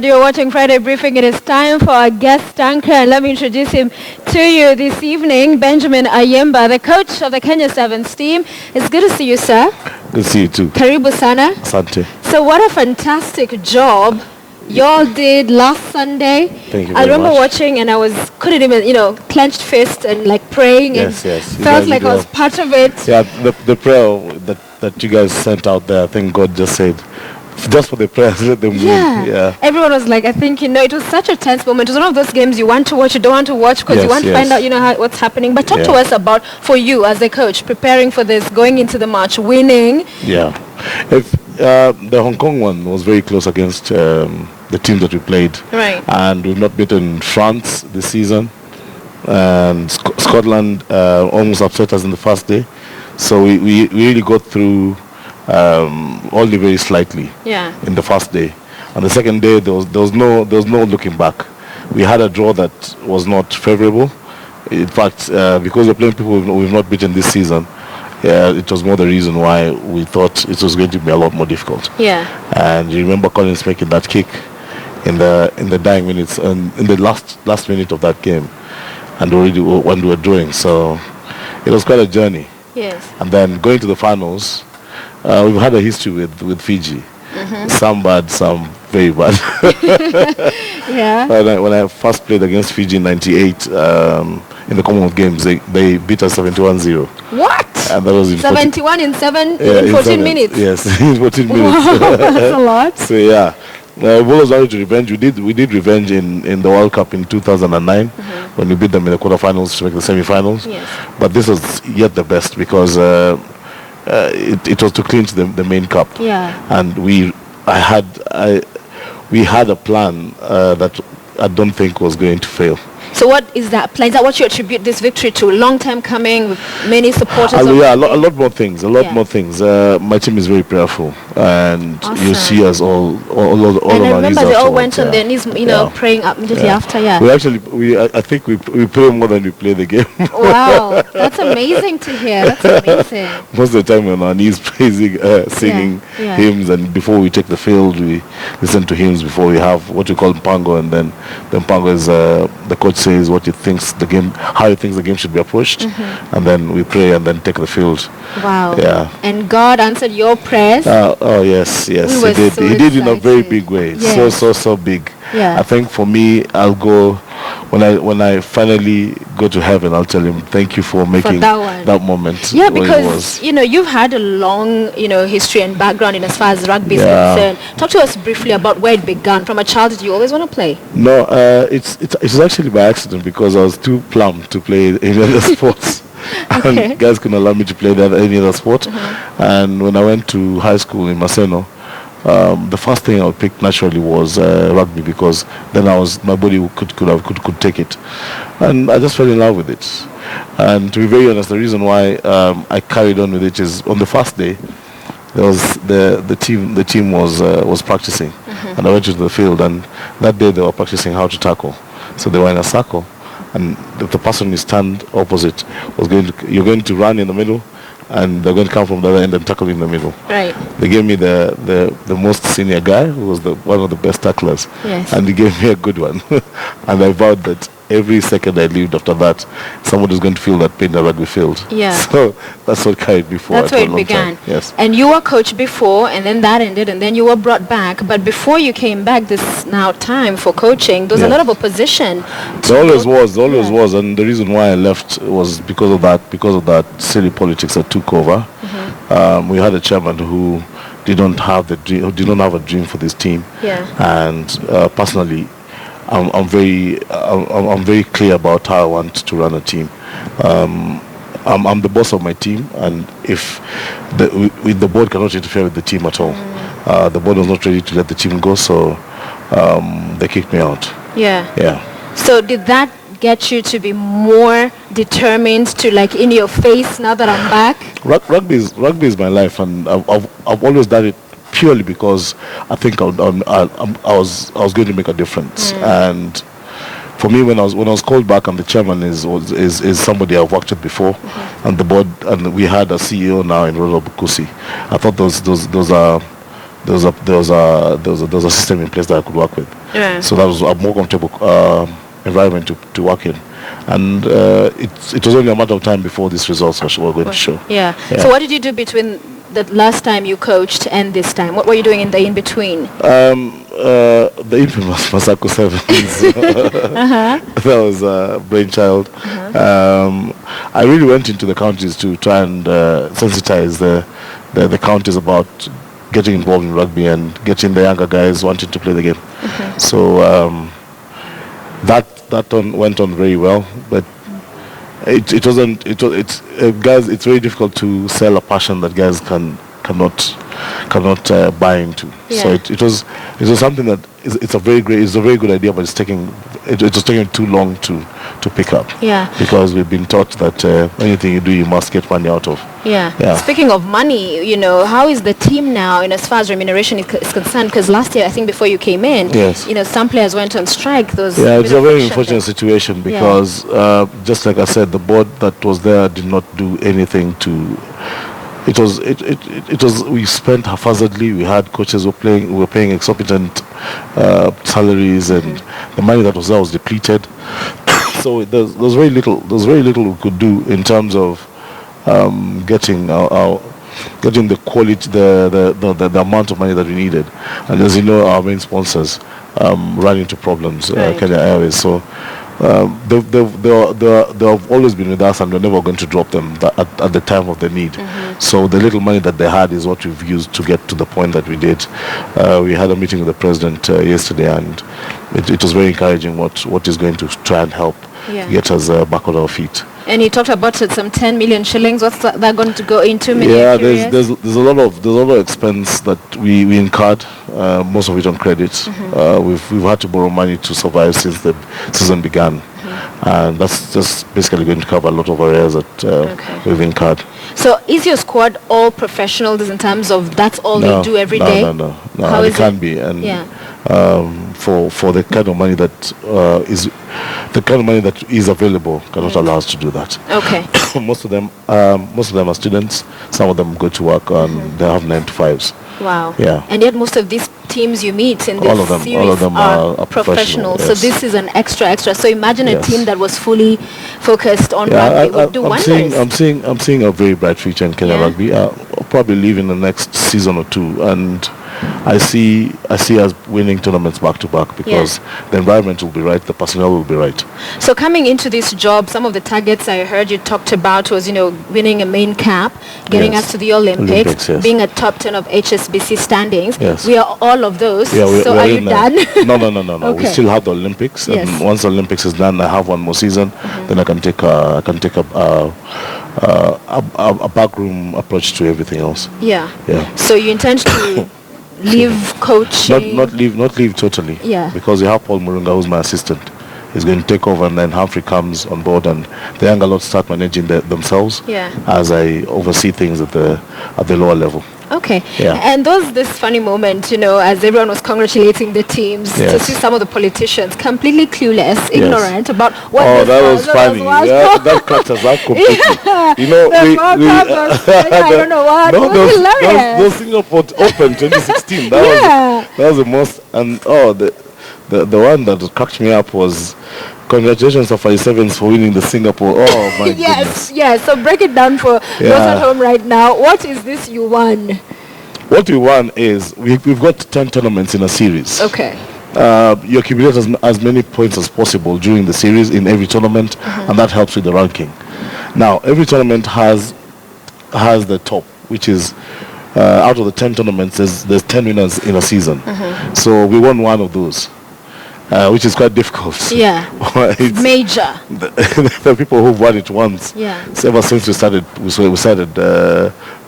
You're watching Friday Briefing. It is time for our guest anchor, and let me introduce him to you this evening, Benjamin Ayimba, the coach of the Kenya Sevens team. It's good to see you, sir. Good to see you too. Karibu sana. Asante. So what a fantastic job y'all did last Sunday. Thank you I very remember much. watching, and couldn't even, clenched fist and like praying, Yes, and yes. You felt guys like did I was well. part of it. Yeah, the prayer that you guys sent out there, I think God just said, just for the prayers, let them win. Yeah. Everyone was like, I think, it was such a tense moment. It was one of those games you want to watch, you don't want to watch because you Yes, want to yes. find out, what's happening. But talk to Yeah. us about, for you as a coach, preparing for this, going into the match, winning. Yeah. If the Hong Kong one was very close against the team that we played. Right. And we've not beaten France this season. And Scotland almost upset us in the first day. So we really got through only very slightly in the first day. And the second day there was no looking back. We had a draw that was not favorable. In fact, because we're playing people we've not beaten this season, it was more the reason why we thought it was going to be a lot more difficult. Yeah. And you remember Collins making that kick in the dying minutes and in the last minute of that game, and already when we were drawing. So it was quite a journey. Yes. And then going to the finals, we've had a history with Fiji. Mm-hmm. Some bad, some very bad. Yeah. When I first played against Fiji in '98 in the Commonwealth Games, they beat us 71-0. What? And that was in 71 in 14 7 minutes. Yes, in 14 minutes. Wow, that's a lot. So yeah, we always wanted to revenge. We did revenge in the World Cup in 2009 when we beat them in the quarterfinals to make the semi-finals. Yes. But this was yet the best because it was to clinch the main cup. Yeah. And we had a plan that I don't think was going to fail. So what is that plan? Is that what you attribute this victory to? Long time coming, with many supporters? Yeah, a lot more things. Yeah. My team is very prayerful, and Awesome. you see us all And on I our remember knees they all afterwards, went on their knees, praying up immediately after. Yeah. I think we play more than we play the game. Wow, that's amazing to hear. That's amazing. Most of the time we're on our knees praising, singing Yeah. hymns, and before we take the field, we listen to hymns before we have what we call mpango, and then the mpango is the coach says what he thinks how he thinks the game should be approached, and then we pray and then take the field. Wow. Yeah. And God answered your prayers. Oh yes, We he were did. so He did in a very excited. big way. Yes. So big. Yeah. I think for me, I'll go when I finally go to heaven. I'll tell him thank you for making that one. moment. Yeah, what it because was. you've had a long history and background in as far as rugby is Yeah. concerned. Talk to us briefly about where it began. From a child, did you always want to play? No, it was actually by accident because I was too plump to play any other sports. Okay. And guys couldn't allow me to play any other sport. And when I went to high school in Maseno, the first thing I would pick naturally was rugby, because then my body could take it, and I just fell in love with it. And to be very honest, the reason why I carried on with it is on the first day there was the team was practicing, and I went to the field, and that day they were practicing how to tackle. So they were in a circle, and the person who stand opposite you're going to run in the middle, and they're going to come from the other end and tackle in the middle. Right. They gave me the most senior guy, who was one of the best tacklers. Yes. And he gave me a good one. And I vowed that every second I lived after that, somebody was going to feel that pain in the rugby field. Yeah. So that's what carried me forward. That's where for a it long began. time. Yes. And you were coach before, and then that ended, and then you were brought back. But before you came back, this now time for coaching, there was a Yeah. lot of opposition. There always was, and the reason why I left was because of that silly politics that took over. We had a chairman who did not have a dream for this team. Yeah. And personally, I'm very clear about how I want to run a team. I'm the boss of my team, and if the board cannot interfere with the team at all, the board was not ready to let the team go, so they kicked me out. Yeah. Yeah. So did that get you to be more determined to, like, in your face now that I'm back? Rugby is my life, and I've always done it purely because I think I was going to make a difference. And for me, when I was called back, and the chairman is somebody I've worked with before, and the board, and we had a CEO now in Rolo Bukusi. I thought those are there was a system in place that I could work with. Yeah. So that was a more comfortable environment to work in. And it was only a matter of time before these results were going to show. Yeah. So what did you do between the last time you coached and this time? What were you doing in the in-between? The infamous Masako Sevens. That was a brainchild. I really went into the counties to try and sensitize the counties about getting involved in rugby and getting the younger guys wanting to play the game. So that went on very well, but it wasn't. It's guys. It's very difficult to sell a passion that guys cannot buy into. Yeah. So it was something that it's a very good idea, but it was taking too long to pick up. Yeah. Because we've been taught that anything you do, you must get money out of. Yeah. Yeah. Speaking of money, how is the team now in as far as remuneration is concerned? Because last year, I think before you came in, yes, some players went on strike. It's a very unfortunate situation because, just like I said, the board that was there did not do anything to. It was we spent haphazardly. We had coaches were paying exorbitant salaries, and the money that was there was depleted. So there was very little we could do in terms of getting the quality, the amount of money that we needed. And as you know, our main sponsors ran into problems, Kenya Airways. So they have always been with us, and we're never going to drop them at the time of the need. So the little money that they had is what we've used to get to the point that we did. We had a meeting with the president yesterday, and it was very encouraging what is going to try and help get us back on our feet. And you talked about some 10 million shillings. What's that going to go into? Yeah, there's a lot of expense that we incurred, most of it on credit. We've had to borrow money to survive since the season began, and that's just basically going to cover a lot of areas that we've incurred. So is your squad all professionals in terms of that's all they do every day? No. How it can be, and for the kind of money that is available cannot allow us to do that. Okay. Most of them are students. Some of them go to work and they have 9 to 5s. Wow. Yeah. And yet most of these teams you meet in this series all of them are professionals. Yes. So this is an extra. So imagine a team that was fully focused on rugby would do wonders. I'm seeing a very bright future in Kenya rugby. I'll probably leave in the next season or two, and I see us winning tournaments back to back because the environment will be right, the personnel will be right. So coming into this job, some of the targets I heard you talked about was, winning a main cap, getting us to the Olympics, being a top 10 of HSBC standings. Yes. We are all of those. Yeah, so are you done? No. Okay. We still have the Olympics, and once the Olympics is done, I have one more season. Then I can take a backroom approach to everything else. Yeah. Yeah. So you intend to leave coaching? Not leave totally. Yeah. Because we have Paul Murunga, who's my assistant. He's going to take over, and then Humphrey comes on board, and the younger lot start managing themselves. As I oversee things at the lower level. Okay. Yeah. And this funny moment, as everyone was congratulating the teams, to see some of the politicians completely clueless, ignorant about what. Oh, that was funny. That cracked us up completely. I don't know what. No, it was hilarious. Those Singapore Open 2016. That was the most. And the one that cracked me up was. Congratulations to 57s for winning the Singapore. Oh my goodness. Yes. So break it down for those at home right now. What is this you won? What we won is we've got 10 tournaments in a series. Okay. You accumulate as many points as possible during the series in every tournament, and that helps with the ranking. Now, every tournament has the top, which is out of the 10 tournaments, there's 10 winners in a season. So we won one of those. Which is quite difficult. Yeah. It's major. The people who've won it once. Yeah. So ever since we started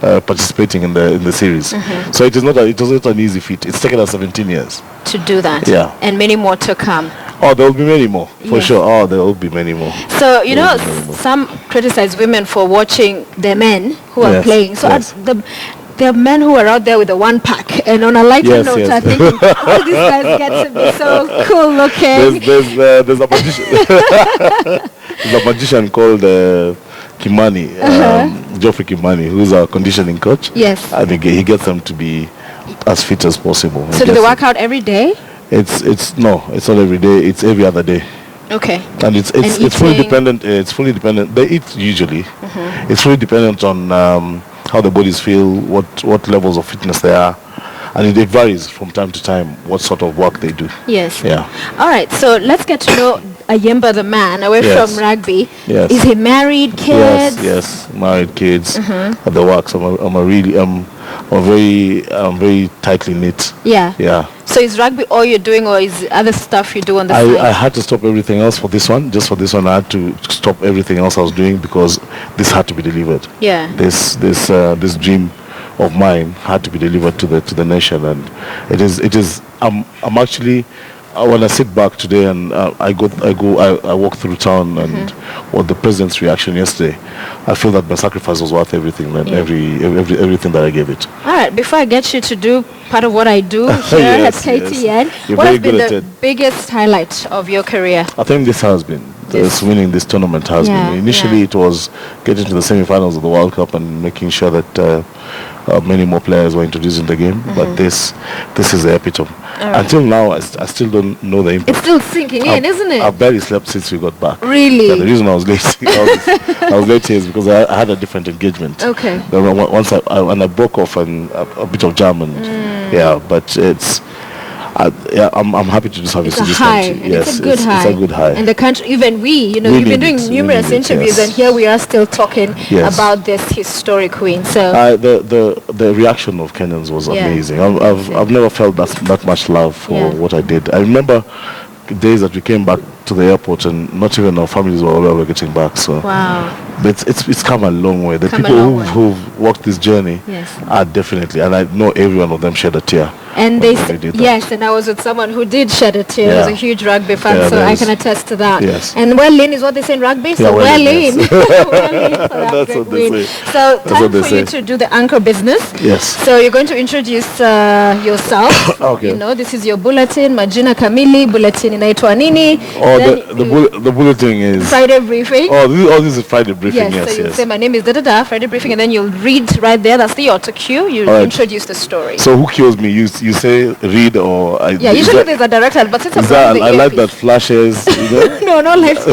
participating in the series. So it was not an easy feat. It's taken us 17 years to do that. Yeah. And many more to come. Oh, there will be many more for sure. Oh, there will be many more. So some criticize women for watching the men who are playing. So there are men who are out there with a 1-pack, and on a lighter note, I think all these guys get to be so cool looking. There's a magician. There's a magician called Kimani, Geoffrey Kimani, who's our conditioning coach. Yes. I think he gets them to be as fit as possible. So do they work out every day? It's not every day. It's every other day. Okay. And it's fully dependent. It's fully dependent. They eat usually. It's fully dependent on how the bodies feel, what levels of fitness they are, and it varies from time to time what sort of work they do. Yes. Yeah. All right. So let's get to know Ayimba the man away from rugby. Yes. Is he married? Kids? Yes. Married, kids. The works. I'm very tightly knit. Yeah. Yeah. So is rugby all you're doing, or is other stuff you do on the side? I had to stop everything else for this one. Just for this one, I had to stop everything else I was doing because this had to be delivered. Yeah. This dream of mine had to be delivered to the nation, and it is. I'm actually. When I sit back today and I walk through town and what the president's reaction yesterday, I feel that my sacrifice was worth everything and everything that I gave it. All right, before I get you to do part of what I do here at KTN, what has been the biggest highlight of your career? I think this has been. Winning this tournament has been. Initially it was getting to the semi-finals of the World Cup and making sure that many more players were introduced in the game, but this is the epitome. Right. Until now, I still don't know the impact. It's still sinking in, isn't it? I've barely slept since we got back. Really? Yeah, the reason I was late, I was late here is because I had a different engagement. Okay. Once I broke off and a bit of jam and but it's. I'm happy to do service in this country. Yes, it's a good high. It's a good high. And the country, even you've been doing numerous interviews, and here we are still talking about this historic queen. So the reaction of Kenyans was amazing. I've never felt that much love for what I did. I remember days that we came back to the airport and not even our families were getting back. So but it's come a long way. The people who've walked this journey are definitely, and I know every one of them shed a tear. And they and I was with someone who did shed a tear. He was a huge rugby fan, so I can attest to that. Yes. And well in is what they say in rugby, so well in. That's what they say. So time for you to do the anchor business. Yes. So you're going to introduce yourself. Okay. You know, this is your bulletin, Majina Kamili, bulletin inaitwa nini. The bulletin is Friday briefing. This is Friday briefing. Yes. So you say my name is Friday briefing, and then you'll read right there. That's the auto cue. You introduce the story. So who kills me? You say read or usually there's a director, but since I like that flashes. No lights.